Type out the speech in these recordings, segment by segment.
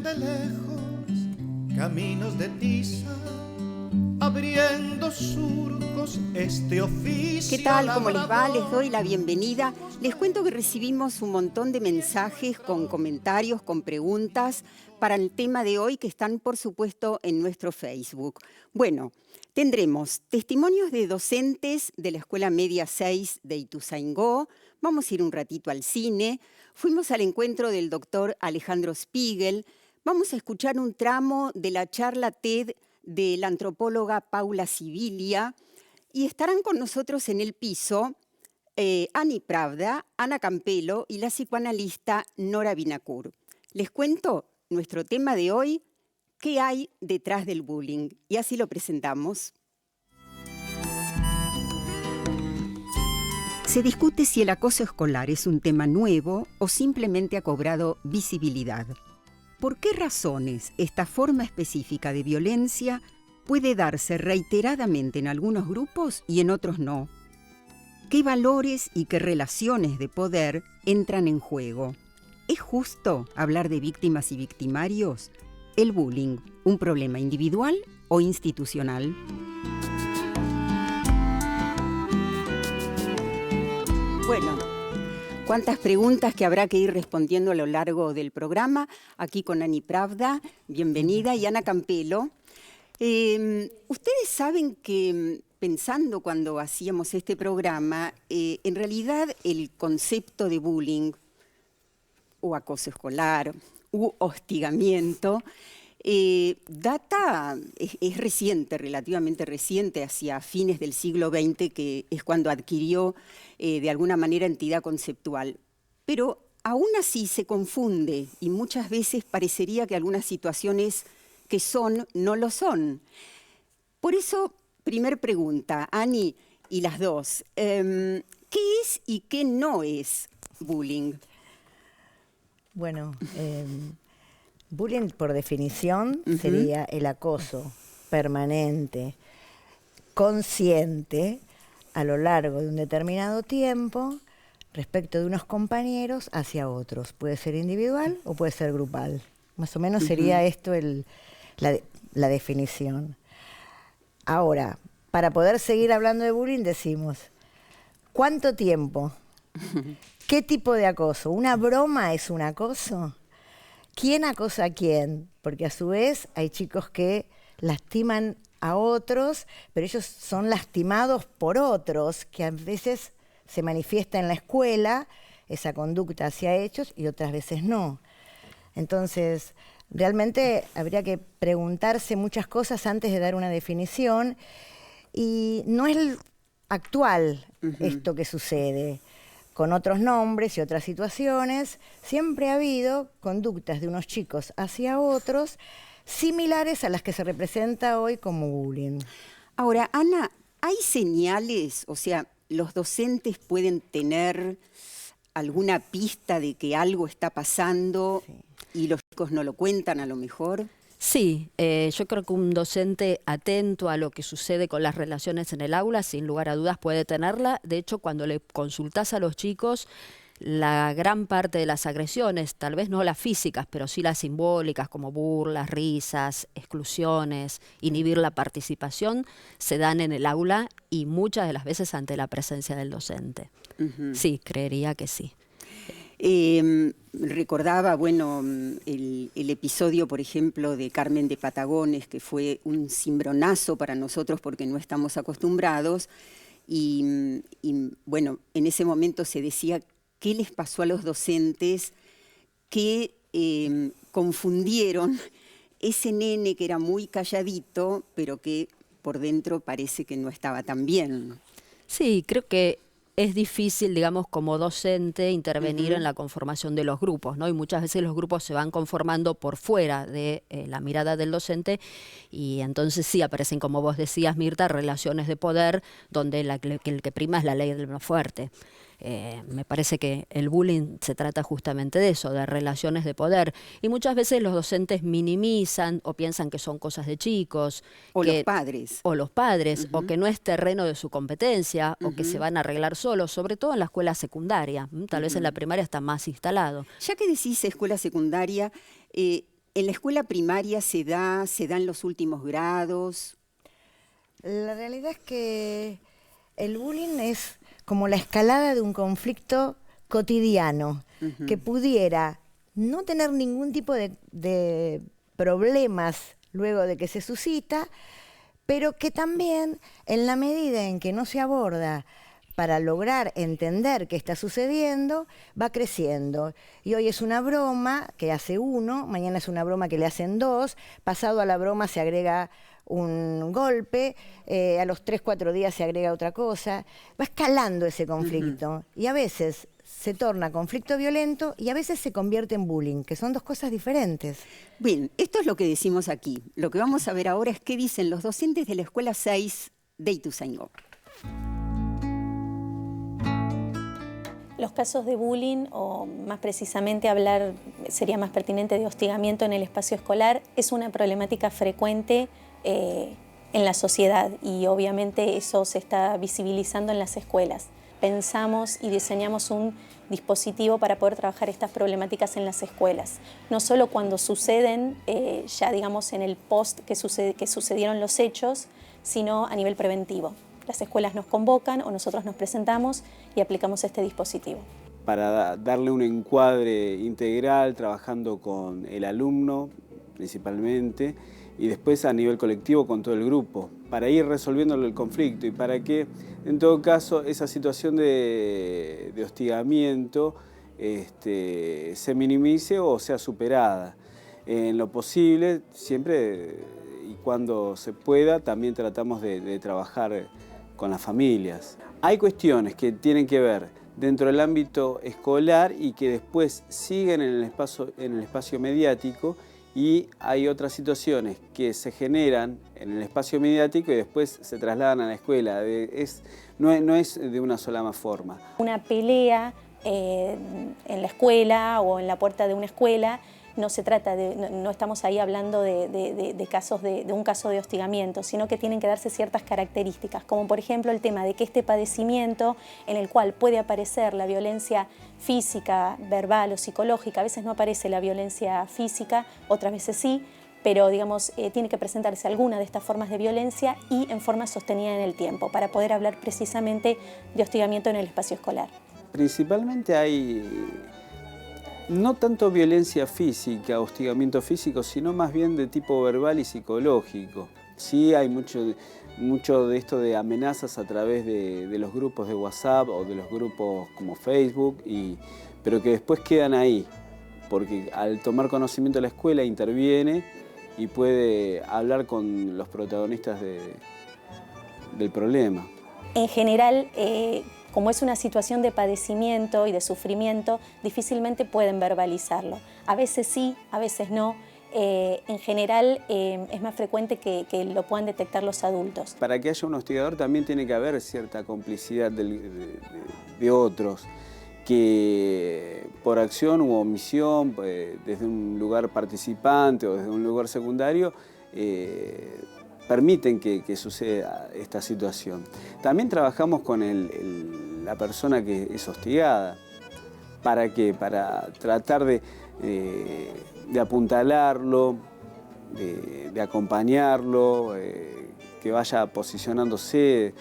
desde lejos, caminos de tiza, abriendo surcos este oficio. ¿Qué tal? ¿Cómo les va? Les doy la bienvenida. Les cuento que recibimos un montón de mensajes con comentarios, con preguntas para el tema de hoy que están, por supuesto, en nuestro Facebook. Bueno, tendremos testimonios de docentes de la Escuela Media 6 de Ituzaingó. Vamos a ir un ratito al cine. Fuimos al encuentro del doctor Alejandro Spiegel. Vamos a escuchar un tramo de la charla TED de la antropóloga Paula Sibilia. Y estarán con nosotros en el piso Ani Pravda, Ana Campelo y la psicoanalista Nora Vinacour. Les cuento nuestro tema de hoy, ¿qué hay detrás del bullying? Y así lo presentamos. Se discute si el acoso escolar es un tema nuevo o simplemente ha cobrado visibilidad. ¿Por qué razones esta forma específica de violencia puede darse reiteradamente en algunos grupos y en otros no? ¿Qué valores y qué relaciones de poder entran en juego? ¿Es justo hablar de víctimas y victimarios? ¿El bullying, un problema individual o institucional? Bueno, cuántas preguntas que habrá que ir respondiendo a lo largo del programa. Aquí con Ani Pravda, bienvenida, y Ana Campelo. Ustedes saben que, pensando cuando hacíamos este programa, en realidad el concepto de bullying o acoso escolar u hostigamiento es reciente, relativamente reciente, hacia fines del siglo XX, que es cuando adquirió de alguna manera entidad conceptual. Pero aún así se confunde y muchas veces parecería que algunas situaciones que son, no lo son. Por eso, primer pregunta, Ani y las dos, ¿qué es y qué no es bullying? Bueno, bullying por definición sería el acoso permanente, consciente, a lo largo de un determinado tiempo respecto de unos compañeros hacia otros. Puede ser individual o puede ser grupal. Más o menos sería esto la definición. Ahora, para poder seguir hablando de bullying decimos, ¿cuánto tiempo? ¿Qué tipo de acoso? ¿Una broma es un acoso? ¿Quién acosa a quién? Porque a su vez hay chicos que lastiman a otros, pero ellos son lastimados por otros, que a veces se manifiesta en la escuela, esa conducta hacia ellos, y otras veces no. Entonces, realmente habría que preguntarse muchas cosas antes de dar una definición, y no es actual esto que sucede. Con otros nombres y otras situaciones, siempre ha habido conductas de unos chicos hacia otros similares a las que se representa hoy como bullying. Ahora, Ana, ¿hay señales? O sea, ¿los docentes pueden tener alguna pista de que algo está pasando y los chicos no lo cuentan a lo mejor? Sí, yo creo que un docente atento a lo que sucede con las relaciones en el aula, sin lugar a dudas puede tenerla. De hecho, cuando le consultás a los chicos, la gran parte de las agresiones, tal vez no las físicas, pero sí las simbólicas, como burlas, risas, exclusiones, inhibir la participación, se dan en el aula y muchas de las veces ante la presencia del docente. Sí, creería que sí. Recordaba, bueno, el episodio, por ejemplo, de Carmen de Patagones, que fue un cimbronazo para nosotros porque no estamos acostumbrados. Y bueno, en ese momento se decía qué les pasó a los docentes que confundieron ese nene que era muy calladito, pero que por dentro parece que no estaba tan bien. Sí, creo que es difícil, digamos, como docente intervenir en la conformación de los grupos, ¿no? Y muchas veces los grupos se van conformando por fuera de la mirada del docente y entonces sí aparecen, como vos decías, Mirta, relaciones de poder donde el que prima es la ley del más fuerte. Me parece que el bullying se trata justamente de eso, de relaciones de poder. Y muchas veces los docentes minimizan o piensan que son cosas de chicos. O los padres. O los padres, o que no es terreno de su competencia, o que se van a arreglar solos, sobre todo en la escuela secundaria. Tal vez en la primaria está más instalado. Ya que decís escuela secundaria, ¿En la escuela primaria se da en los últimos grados? La realidad es que el bullying es como la escalada de un conflicto cotidiano, que pudiera no tener ningún tipo de problemas luego de que se suscita, pero que también, en la medida en que no se aborda para lograr entender qué está sucediendo, va creciendo. Y hoy es una broma que hace uno, mañana es una broma que le hacen dos, pasado a la broma se agrega un golpe, a los 3, 4 días se agrega otra cosa, va escalando ese conflicto. Y a veces se torna conflicto violento y a veces se convierte en bullying, que son dos cosas diferentes. Bien, esto es lo que decimos aquí. Lo que vamos a ver ahora es qué dicen los docentes de la Escuela 6 de Ituzaingó. Los casos de bullying, o más precisamente hablar, sería más pertinente de hostigamiento en el espacio escolar, es una problemática frecuente en la sociedad y obviamente eso se está visibilizando en las escuelas. Pensamos y diseñamos un dispositivo para poder trabajar estas problemáticas en las escuelas. No solo cuando suceden, ya digamos en el post que sucedieron los hechos, sino a nivel preventivo. Las escuelas nos convocan o nosotros nos presentamos y aplicamos este dispositivo. Para darle un encuadre integral, trabajando con el alumno principalmente, y después a nivel colectivo con todo el grupo, para ir resolviendo el conflicto y para que, en todo caso, esa situación de hostigamiento se minimice o sea superada. En lo posible, siempre y cuando se pueda, también tratamos de trabajar con las familias. Hay cuestiones que tienen que ver dentro del ámbito escolar y que después siguen en el espacio mediático, y hay otras situaciones que se generan en el espacio mediático y después se trasladan a la escuela. No es de una sola forma. Una pelea en la escuela o en la puerta de una escuela, no se trata no estamos ahí hablando de casos de un caso de hostigamiento, sino que tienen que darse ciertas características, como por ejemplo el tema de que este padecimiento en el cual puede aparecer la violencia física, verbal o psicológica, a veces no aparece la violencia física, otras veces sí, pero digamos tiene que presentarse alguna de estas formas de violencia y en forma sostenida en el tiempo, para poder hablar precisamente de hostigamiento en el espacio escolar. Principalmente hay no tanto violencia física, hostigamiento físico, sino más bien de tipo verbal y psicológico. Sí hay mucho de esto de amenazas a través de los grupos de WhatsApp o de los grupos como Facebook, pero que después quedan ahí, porque al tomar conocimiento de la escuela interviene y puede hablar con los protagonistas del problema. En general, como es una situación de padecimiento y de sufrimiento, difícilmente pueden verbalizarlo. A veces sí, a veces no. En general es más frecuente que lo puedan detectar los adultos. Para que haya un hostigador también tiene que haber cierta complicidad de otros, que por acción u omisión, desde un lugar participante o desde un lugar secundario, permiten que suceda esta situación. También trabajamos con la persona que es hostigada. ¿Para qué? Para tratar de apuntalarlo, de acompañarlo, que vaya posicionándose,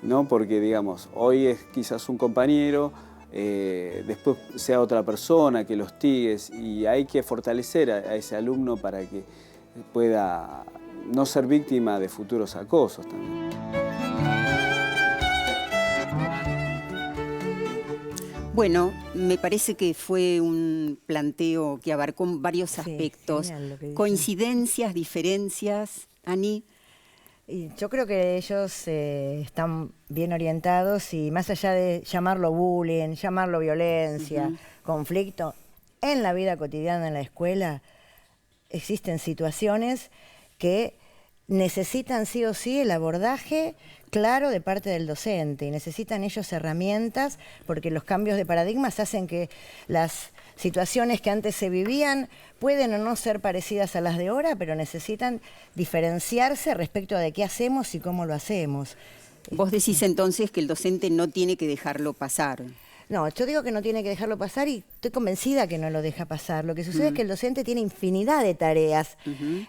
¿no? Porque, digamos, hoy es quizás un compañero, después sea otra persona que lo hostigues, y hay que fortalecer a ese alumno para que pueda no ser víctima de futuros acosos también. Bueno, me parece que fue un planteo que abarcó varios aspectos. Coincidencias, diferencias, Ani. Y yo creo que ellos están bien orientados y más allá de llamarlo bullying, llamarlo violencia, conflicto, en la vida cotidiana en la escuela existen situaciones que necesitan sí o sí el abordaje claro de parte del docente, y necesitan ellos herramientas, porque los cambios de paradigmas hacen que las situaciones que antes se vivían pueden o no ser parecidas a las de ahora, pero necesitan diferenciarse respecto a de qué hacemos y cómo lo hacemos. Vos decís entonces que el docente no tiene que dejarlo pasar. No, yo digo que no tiene que dejarlo pasar y estoy convencida que no lo deja pasar. Lo que sucede es que el docente tiene infinidad de tareas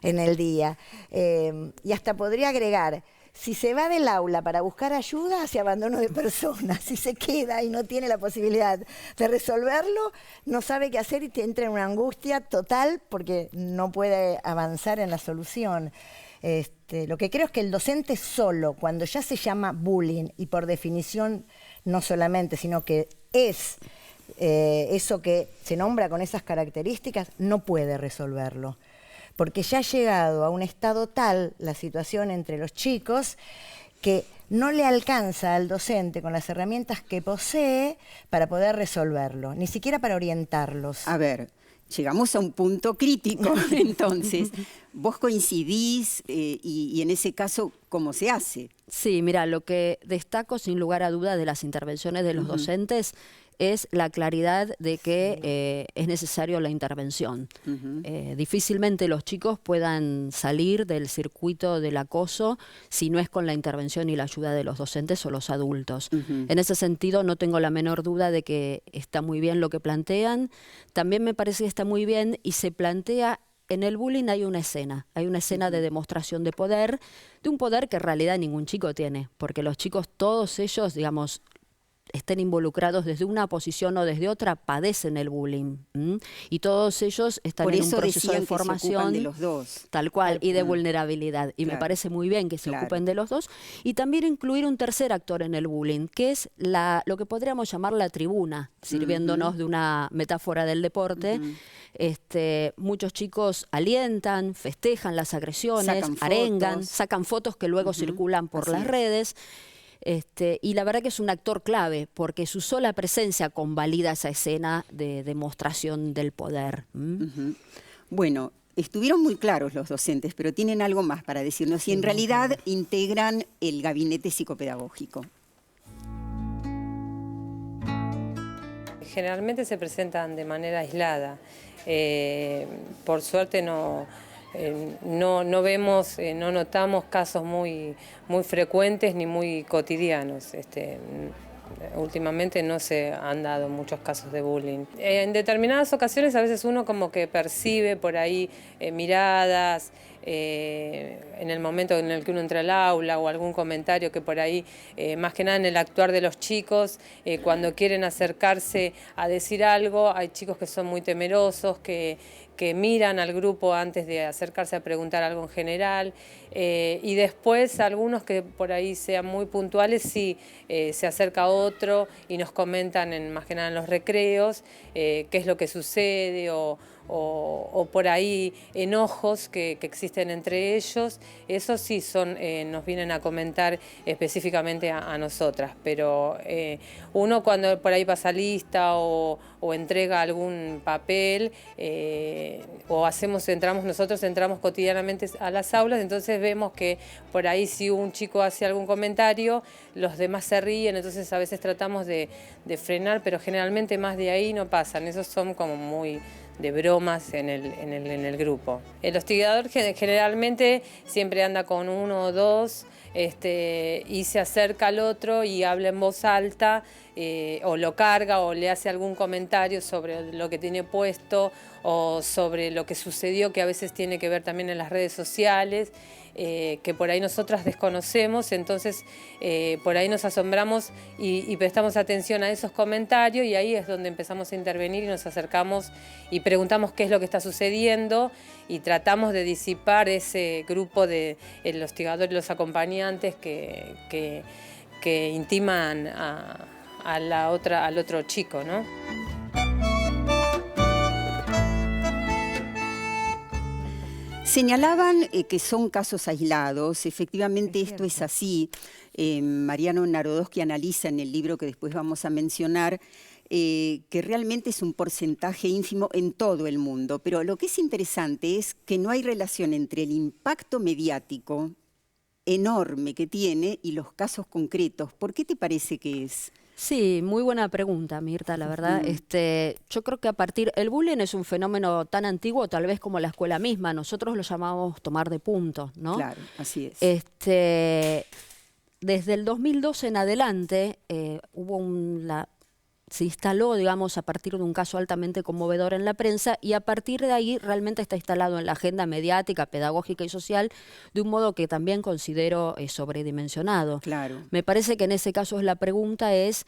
en el día. Y hasta podría agregar, si se va del aula para buscar ayuda, hace abandono de personas. Si se queda y no tiene la posibilidad de resolverlo, no sabe qué hacer y te entra en una angustia total porque no puede avanzar en la solución. Lo que creo es que el docente solo, cuando ya se llama bullying, y por definición no solamente, sino que es eso que se nombra con esas características, no puede resolverlo. Porque ya ha llegado a un estado tal la situación entre los chicos que no le alcanza al docente con las herramientas que posee para poder resolverlo, ni siquiera para orientarlos. A ver, llegamos a un punto crítico, entonces. ¿Vos coincidís y en ese caso cómo se hace? Sí, mira, lo que destaco sin lugar a duda de las intervenciones de los docentes es la claridad de que es necesario la intervención. Difícilmente los chicos puedan salir del circuito del acoso si no es con la intervención y la ayuda de los docentes o los adultos. En ese sentido no tengo la menor duda de que está muy bien lo que plantean. También me parece que está muy bien y se plantea. En el bullying hay una escena de demostración de poder, de un poder que en realidad ningún chico tiene, porque los chicos, todos ellos, digamos, estén involucrados desde una posición o desde otra, padecen el bullying. Y todos ellos están en un proceso de formación de los dos. Tal cual, y de vulnerabilidad. Y me parece muy bien que se ocupen de los dos. Y también incluir un tercer actor en el bullying, que es lo que podríamos llamar la tribuna, sirviéndonos de una metáfora del deporte. Muchos chicos alientan, festejan las agresiones, arengan, sacan fotos que luego circulan por las redes. Y la verdad que es un actor clave, porque su sola presencia convalida esa escena de demostración del poder. Bueno, estuvieron muy claros los docentes, pero tienen algo más para decirnos. Y en realidad integran el gabinete psicopedagógico. Generalmente se presentan de manera aislada. Por suerte no vemos, no notamos casos muy frecuentes ni muy cotidianos. Últimamente no se han dado muchos casos de bullying. En determinadas ocasiones a veces uno como que percibe por ahí miradas, en el momento en el que uno entra al aula o algún comentario que por ahí, más que nada en el actuar de los chicos, cuando quieren acercarse a decir algo, hay chicos que son muy temerosos, que miran al grupo antes de acercarse a preguntar algo en general, y después algunos que por ahí sean muy puntuales, sí se acerca otro y nos comentan más que nada en los recreos qué es lo que sucede o por ahí enojos que existen entre ellos. Eso sí nos vienen a comentar específicamente a nosotras, pero uno cuando por ahí pasa lista o entrega algún papel nosotros entramos cotidianamente a las aulas, entonces vemos que por ahí si un chico hace algún comentario, los demás se ríen, entonces a veces tratamos de frenar, pero generalmente más de ahí no pasan, esos son como muy de bromas en el grupo. El hostigador generalmente siempre anda con uno o dos y se acerca al otro y habla en voz alta, o lo carga o le hace algún comentario sobre lo que tiene puesto o sobre lo que sucedió, que a veces tiene que ver también en las redes sociales, que por ahí nosotras desconocemos, entonces por ahí nos asombramos y prestamos atención a esos comentarios y ahí es donde empezamos a intervenir y nos acercamos y preguntamos qué es lo que está sucediendo y tratamos de disipar ese grupo de el hostigador y los acompañantes que intiman al otro chico, ¿no? Señalaban que son casos aislados, efectivamente esto es así. Mariano Narodowski analiza en el libro que después vamos a mencionar que realmente es un porcentaje ínfimo en todo el mundo, pero lo que es interesante es que no hay relación entre el impacto mediático enorme que tiene y los casos concretos. ¿Por qué te parece que es? Sí, muy buena pregunta, Mirta, la verdad. Yo creo que el bullying es un fenómeno tan antiguo, tal vez como la escuela misma. Nosotros lo llamamos tomar de punto, ¿no? Claro, así es. Desde el 2012 en adelante se instaló, digamos, a partir de un caso altamente conmovedor en la prensa y a partir de ahí realmente está instalado en la agenda mediática, pedagógica y social de un modo que también considero sobredimensionado. Claro. Me parece que en ese caso la pregunta es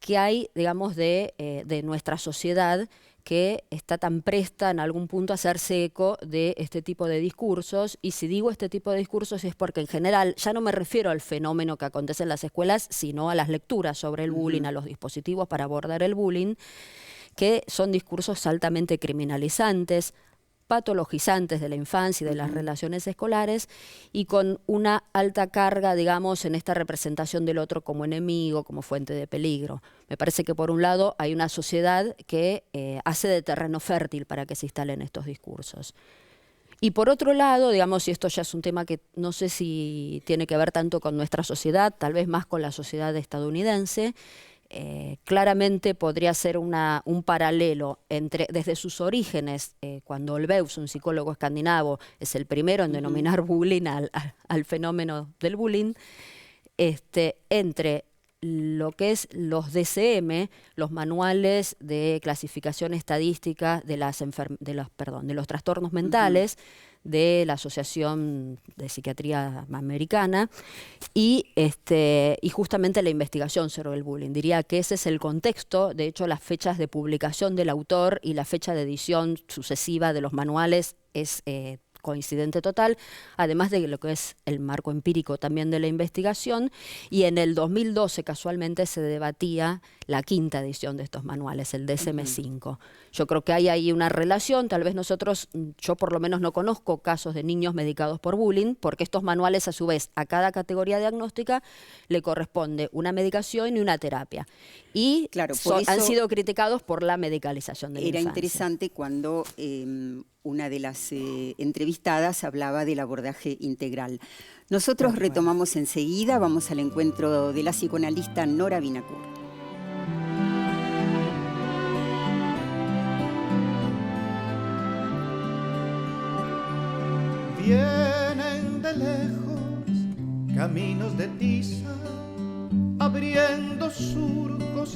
qué hay, digamos, de nuestra sociedad que está tan presta en algún punto a hacerse eco de este tipo de discursos, y si digo este tipo de discursos es porque en general ya no me refiero al fenómeno que acontece en las escuelas, sino a las lecturas sobre el bullying, a los dispositivos para abordar el bullying, que son discursos altamente criminalizantes, patologizantes de la infancia y de las relaciones escolares, y con una alta carga, digamos, en esta representación del otro como enemigo, como fuente de peligro. Me parece que por un lado hay una sociedad que hace de terreno fértil para que se instalen estos discursos. Y por otro lado, digamos, y esto ya es un tema que no sé si tiene que ver tanto con nuestra sociedad, tal vez más con la sociedad estadounidense, claramente podría ser un paralelo entre, desde sus orígenes, cuando Olweus, un psicólogo escandinavo, es el primero en denominar bullying al fenómeno del bullying, entre lo que es los DCM, los manuales de clasificación estadística de los trastornos mentales, de la Asociación de Psiquiatría Americana, y justamente la investigación sobre el bullying. Diría que ese es el contexto. De hecho, las fechas de publicación del autor y la fecha de edición sucesiva de los manuales es coincidente total, además de lo que es el marco empírico también de la investigación, y en el 2012 casualmente se debatía la quinta edición de estos manuales, el DSM-5. Yo creo que hay ahí una relación, tal vez yo por lo menos no conozco casos de niños medicados por bullying, porque estos manuales a su vez a cada categoría diagnóstica le corresponde una medicación y una terapia. Y claro, han sido criticados por la medicalización de la infancia. Era interesante cuando una de las entrevistadas hablaba del abordaje integral. Nosotros retomamos enseguida, vamos al encuentro de la psicoanalista Nora Vinacour. Vienen de lejos caminos de tiza, abriendo surcos